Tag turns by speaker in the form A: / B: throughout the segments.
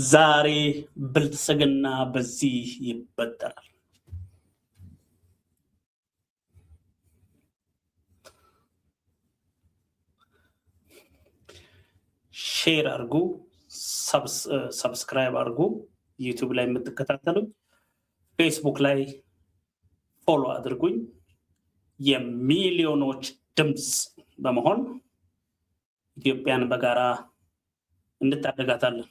A: ዛሬ ብልጽግና በዚህ ይበጠራል። ሼር አድርጉ፣ ሰብስክራይብ አድርጉ። ዩቲዩብ ላይ የምትከታተሉ ፌስቡክ ላይ ፎሎ አድርጉኝ። የሚሊዮኖች ድምፅ በመሆን ኢትዮጵያን በጋራ እንታደጋታለን።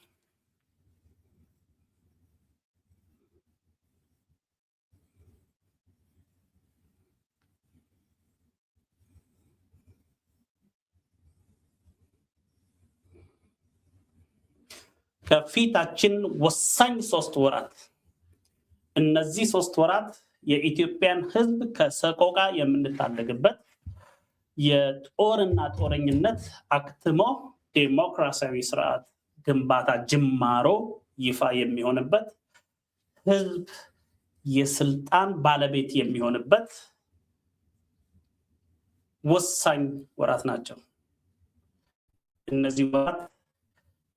A: ከፊታችን ወሳኝ 3 ወራት፣ እነዚህ 3 ወራት የኢትዮጵያን ሕዝብ ከሰቆቃ የምንታደግበት፣ የጦርና ጦረኝነት አክትሞ ዴሞክራሲያዊ ስርዓት ግንባታ ጅማሮ ይፋ የሚሆንበት፣ ሕዝብ የስልጣን ባለቤት የሚሆንበት ወሳኝ ወራት ናቸው። እነዚህ ወራት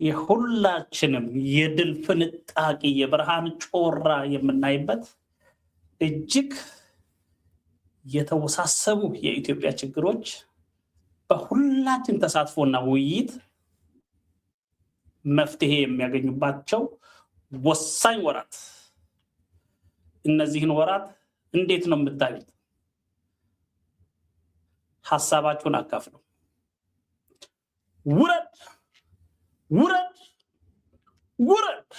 A: የሁላችንም የድል ፍንጣቂ የብርሃን ጮራ የምናይበት፣ እጅግ የተወሳሰቡ የኢትዮጵያ ችግሮች በሁላችን ተሳትፎና ውይይት መፍትሄ የሚያገኙባቸው ወሳኝ ወራት። እነዚህን ወራት እንዴት ነው የምታዩት? ሐሳባችሁን አካፍሉ። ውረድ ውረድ ውረድ!